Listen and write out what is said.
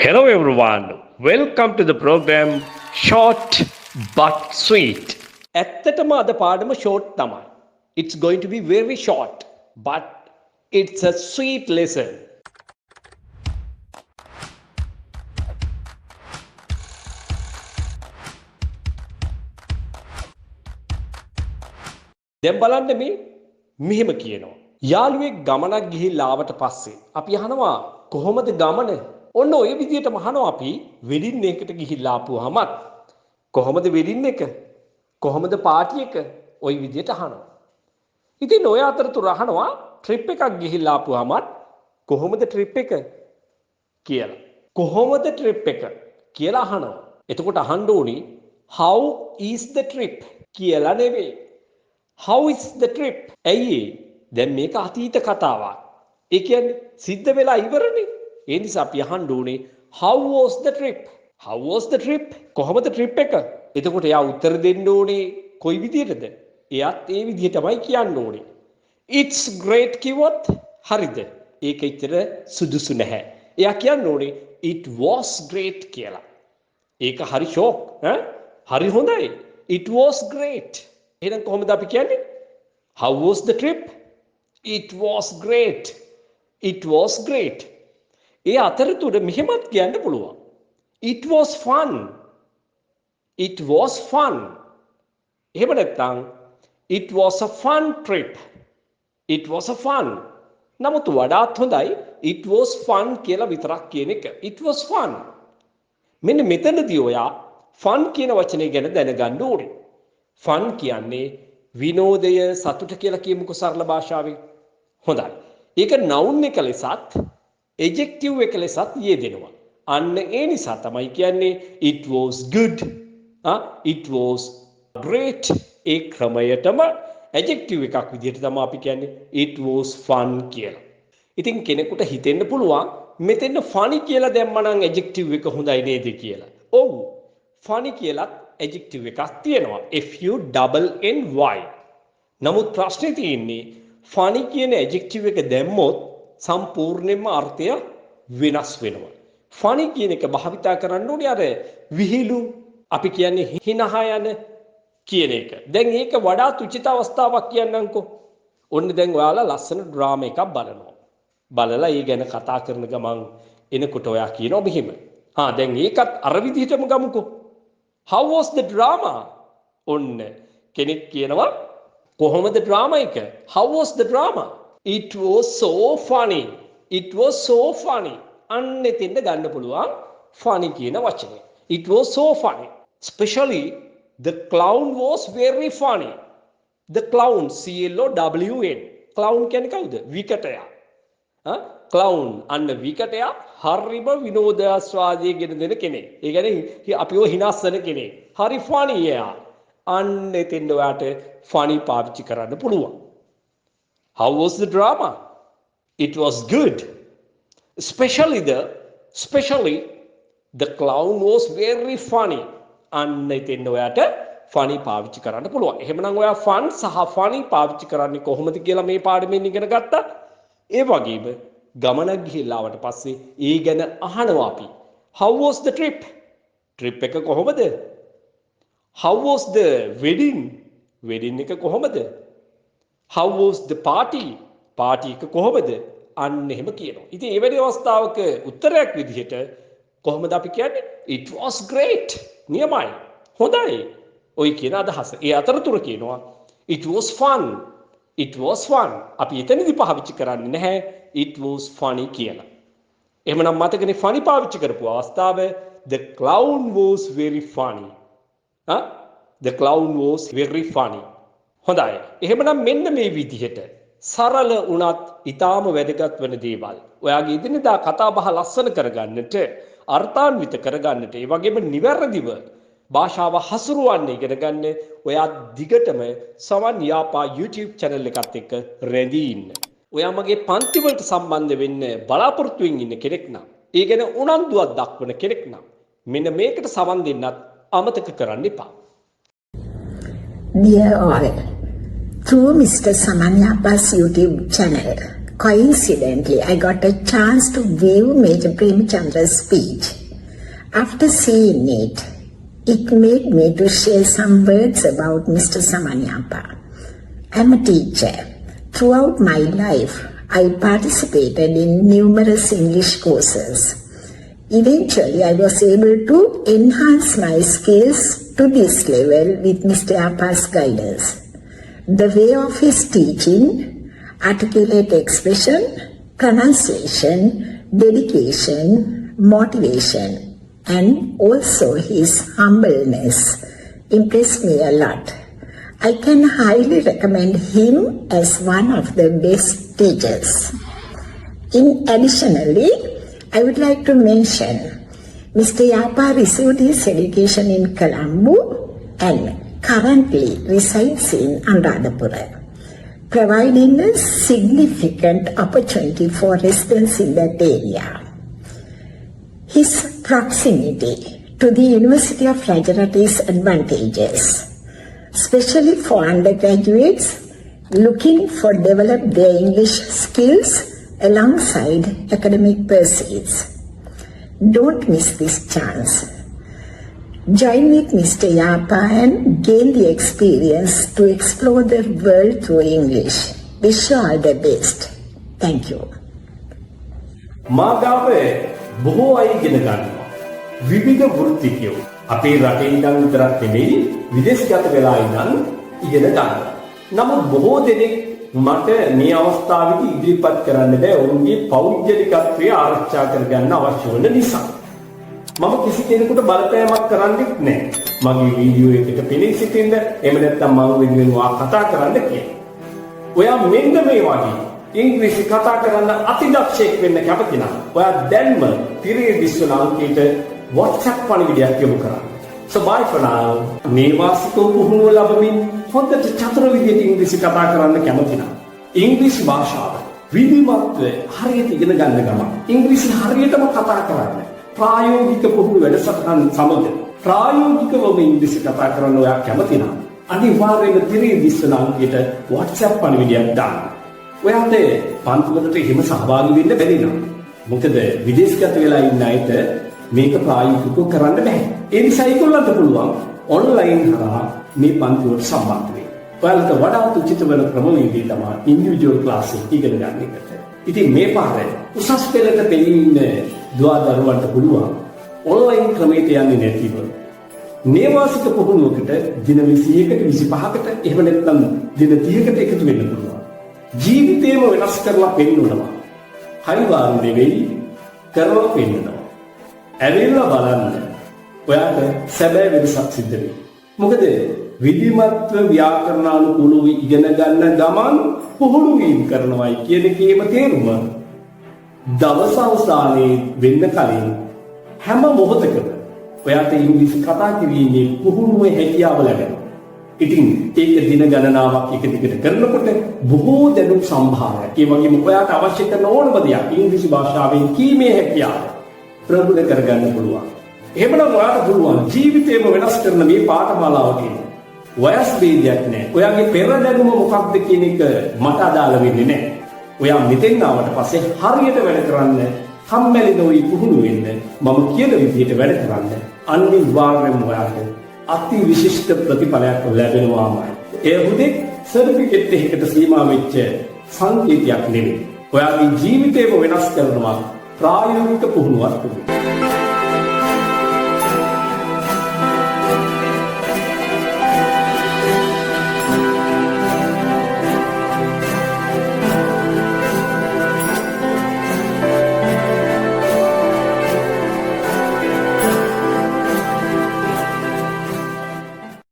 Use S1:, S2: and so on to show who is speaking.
S1: Hello everyone, welcome to the program Short but Sweet. ඇත්තටම අද පාඩම short තමයි. It's going to be very short, but it's a sweet lesson. දැන් බලන්න මේ මෙහෙම කියනවා. යාළුවෙක් ගමනක් ගිහිල්ලා ආවට පස්සේ අපි අහනවා කොහොමද ගමන? ඔන්න ඔය විදිහටම අහනවා අපි වෙඩින් එකකට ගිහිල්ලා ආපුවාමත් කොහොමද වෙඩින් එක? කොහොමද පාටි එක? ඔය විදිහට අහනවා. ඉතින් ඔය අතරතුර අහනවා ට්‍රිප් එකක් ගිහිල්ලා ආපුවාමත් කොහොමද ට්‍රිප් එක කියලා. කොහොමද ට්‍රිප් එක කියලා අහනවා. එතකොට අහන්න ඕනි how is the trip කියලා නෙවෙයි. How is the trip? ඇයි දැන් මේක අතීත කතාවක්. ඒ කියන්නේ සිද්ධ වෙලා ඉවරනේ. ඒ නිසා අපි අහන්න ඕනේ how was the trip? How was the trip? කොහොමද ට්‍රිප් එක? එතකොට එයා උත්තර දෙන්න ඕනේ කොයි විදිහටද? එයාත් ඒ විදිහටමයි කියන්න ඕනේ. It's great කිව්වොත් හරිද? ඒක ඇත්තට සුදුසු නැහැ. එයා කියන්න ඕනේ it was great කියලා. ඒක හරි ෂෝක් ඈ? හරි හොඳයි. It was great. එහෙනම් කොහොමද අපි කියන්නේ? How was the trip? It was great. It was great. ඒ අතරතුර මෙහෙමත් කියන්න පුළුවන්. It was fun. It was fun. එහෙම නැත්නම් it was a fun trip. It was a fun. නමුත් වඩාත් හොඳයි it was fun කියලා විතරක් කියන එක. It was fun. මෙන්න මෙතනදී ඔයා fun කියන වචනේ ගැන දැනගන්න ඕනේ. fun කියන්නේ විනෝදය සතුට කියලා කියමුකෝ සරල භාෂාවෙන්. හොඳයි. ඒක noun එක ලෙසත් adjective එක ලෙසත් යෙදෙනවා. අන්න ඒ නිසා තමයි කියන්නේ it was good. It was great. A ක්‍රමයටම adjective එකක් විදිහට තමයි අපි කියන්නේ it was fun කියලා. ඉතින් කෙනෙකුට හිතෙන්න පුළුවන් මෙතෙන් funny කියලා දැම්මම නම් adjective එක හොඳයි නේද කියලා. ඔව්. funny කියලත් adjective එකක් තියෙනවා. FUNNY. නමුත් ප්‍රශ්නේ තියෙන්නේ funny කියන adjective එක දැම්මොත් සම්පූර්ණයෙන්ම අර්ථය වෙනස් වෙනවා. funny කියන එක භාවිතා කරන්න ඕනේ අර විහිළු අපි කියන්නේ හිනහා යන කියන එක. දැන් ඒක වඩාත් උචිත අවස්ථාවක් කියන්නම්කෝ. ඔන්න දැන් ඔයාලා ලස්සන ඩ්‍රාමා එකක් බලනවා. බලලා ඒ ගැන කතා කරන ගමන් එනකොට ඔයා කියනවා මෙහෙම. දැන් ඒකත් අර විදිහටම ගමුකෝ. How was the drama? ඔන්න කෙනෙක් කියනවා කොහොමද ඩ්‍රාමා එක? How was the drama? It was so funny. It was so funny. අන්න එතෙන්ද ගන්න පුළුවන් funny කියන වචනේ. It was so funny. Especially the clown was very funny. The clown CLOWN. Clown කියන්නේ කවුද? විකටයා. clown අන්න විකටයා හරිම විනෝදාස්වාදයේ ගෙන දෙන කෙනෙක්. ඒ කියන්නේ අපිව හිනස්සන කෙනෙක්. හරි funny එයා. අන්න එතෙන්ද ඔයාට funny පාවිච්චි කරන්න පුළුවන්. How was the drama? It was good. Especially the clown was very funny. අන්න එතෙන්ද ඔයාට funny පාවිච්චි කරන්න පුළුවන්. එහෙමනම් ඔයා fun සහ funny පාවිච්චි කරන්නේ කොහොමද කියලා මේ පාඩමෙන් ඉගෙන ගත්තා. ඒ වගේම ගමනක් ගිහිල්ලා ආවට පස්සේ ඒ ගැන අහනවා අපි. How was the trip? trip එක කොහොමද? How was the wedding? wedding එක කොහොමද? How was the party? party එක කොහොමද? අන්න එහෙම කියනවා. ඉතින් ඒ වැනි අවස්ථාවක උත්තරයක් විදිහට කොහොමද අපි කියන්නේ? It was great. නියමයි. හොඳයි. ඔය කියන අදහස. ඒ අතරතුර කියනවා it was fun. It was fun. අපි එතනදී පාවිච්චි කරන්නේ නැහැ it was funny කියලා. එහෙමනම් මතකනේ funny පාවිච්චි කරපු අවස්ථාව the clown was very funny. The clown was very funny. හොඳයි. එහෙමනම් මෙන්න මේ විදිහට සරල වුණත් ඊටාම වැදගත් වෙන දේවල් ඔයාගේ ඉදිනදා කතා බහ ලස්සන කරගන්නට අර්ථාන්විත කරගන්නට ඒ වගේම නිවැරදිව භාෂාව හසුරුවන්න ඉගෙන ගන්න ඔයා දිගටම සමන් යාපා YouTube channel එකත් එක්ක රැඳී ඉන්න. ඔයා මගේ පන්ති වලට සම්බන්ධ වෙන්න බලාපොරොත්තු වෙමින් ඉන්න කෙනෙක් නම් ඒ ගැන උනන්දුවක් දක්වන කෙනෙක් නම් මෙන්න මේකට සමන් දෙන්නත් අමතක කරන්න එපා.
S2: Dear all, through Mr. Saman Yapa's YouTube channel, coincidentally I got a chance to view Major Premchandra's speech. After seeing it, it made me to share some words about Mr. Saman Yapa. I'm a teacher. Throughout my life, I participated in numerous English courses. Eventually, I was able to enhance my skills to this level with Mr. Yapa's guidance. The way of his teaching, articulate expression, pronunciation, dedication, motivation, and also his humbleness impressed me a lot. I can highly recommend him as one of the best teachers. Additionally, I would like to mention Mr. Yapa received his education in Colombo and currently resides in Anuradhapura, providing a significant opportunity for residents in that area. His proximity to the University of Gujarat is advantageous, especially for undergraduates looking for develop their English skills alongside academic pursuits. Don't miss this chance. Join with Mr. Yapa and gain the experience to explore the world through English. Wish you all the best. Thank you.
S1: මාගාවේ බොහෝ අය ඉගෙන ගන්නවා. විවිධ වෘත්තිකයෝ අපේ රටේ ඉඳන් විතරක් නෙමෙයි විදේශගත වෙලා ඉඳන් ඉගෙන ගන්නවා. නමුත් බොහෝ දෙනෙක් මට මේ අවස්ථාවේදී ඉදිරිපත් කරන්න බෑ ඔවුන්ගේ පෞද්ගලිකත්වය ආරක්ෂා කරගන්න අවශ්‍ය වෙන නිසා. මම කිසි කෙනෙකුට බලපෑමක් කරන්නෙත් නෑ. මගේ වීඩියෝ එකක පෙනී සිටින්න එහෙම නැත්නම් මම වෙනුවෙන් කතා කරන්න කියලා. ඔයා මෙන්න මේ වගේ ඉංග්‍රීසි කතා කරන්න අතිදක්ෂයෙක් වෙන්න කැමති නම් ඔයා දැන්ම තිරේ දිස්වන අංකයට WhatsApp පණිවිඩයක් යොමු කරන්න. So bye for now. මේ වාසිකව පුහුණුව ලැබමින් හොඳට චතුර විදියට ඉංග්‍රීසි කතා කරන්න කැමති නම් ඉංග්‍රීසි භාෂාව විධිමත්ව හරියට ඉගෙන ගන්න ගමන් ඉංග්‍රීසි හරියටම කතා කරන්න ප්‍රායෝගික පුහුණු වැඩසටහන් සමග ප්‍රායෝගිකවම ඉංග්‍රීසි කතා කරන්න ඔයා කැමති නම් අනිවාර්යයෙන්ම තිරේ දිස්වන අංකයට WhatsApp පණිවිඩයක් දාන්න. ඔයාට පන්තිවලට එහෙම සහභාගී වෙන්න බැරි නම් මොකද විදේශගත වෙලා ඉන්න අයට මේක ප්‍රායෝගිකව කරන්න බෑ. ඒ නිසා ඒගොල්ලන්ට පුළුවන් ඔන්ලයින් හරහා මේ පන්තිවලට සම්බන්ධ වෙන්න. ඔයාලට වඩාත් උචිත වෙන ක්‍රමවේදී තමයි ඉන්ඩිවිජුවල් ක්ලාස් එක ඉගෙන ගන්න එකට. ඉතින් මේ පාරේ උසස් පෙළට පෙළීම දුවා දරුවන්ට පුළුවන් ඔන්ලයින් ක්‍රමයට යන්නේ නැතිව නේවාසික පුහුණුවකට දින 20කට 25කට එහෙම නැත්නම් දින 30කට එකතු වෙන්න පුළුවන්. ජීවිතේම වෙනස් කරලා පෙන්නනවා. හරි වාරු නෙවෙයි කරලා පෙන්නනවා. ඇවිල්ලා බලන්න. ඔයාට සැබෑ වෙනසක් සිද්ධ වෙයි. මොකද විධිමත්ව ව්‍යාකරණානුකූලව ඉගෙන ගන්න ගමන් පුහුණු වීම කරනවායි කියන එකේම තේරුම දවස අවසානයේ වෙන්න කලින් හැම මොහොතකම ඔයාට ඉංග්‍රීසි කතා කිරීමේ පුහුණුවේ හැකියාව ලැබෙනවා. ඉතින් ඒක දින ගණනාවක් එක දිගට කරනකොට බොහෝ දැනුම් සම්භාරයක් ඒ වගේම ඔයාට අවශ්‍ය කරන ඕනම දෙයක් ඉංග්‍රීසි භාෂාවෙන් කීමේ හැකියාව ප්‍රගුණ කරගන්න පුළුවන්. එහෙමනම් ඔයාට පුළුවන් ජීවිතේම වෙනස් කරන මේ පාඨමාලාව තියෙනවා. වයස් ભેදයක් නැහැ. ඔයාගේ පෙර දැනුම මොකක්ද කියන එක මට අදාළ වෙන්නේ නැහැ. ඔයා මෙතෙන් ආවට පස්සේ හරියට වැඩ කරන්න, කම්මැලි නොවි පුහුණු වෙන්න, මම කියන විදිහට වැඩ කරන්න අනිවාර්යයෙන්ම ඔයාට අති විශිෂ්ට ප්‍රතිඵලයක් ලැබෙනවාමයි. ඒ හුදෙක් සර්ටිෆිකේට් එකකට සීමා වෙච්ච සංකේතයක් නෙවෙයි. ඔයාගේ ජීවිතේම වෙනස් කරනවා ප්‍රායෝගික පුහුණුවක් තුලින්.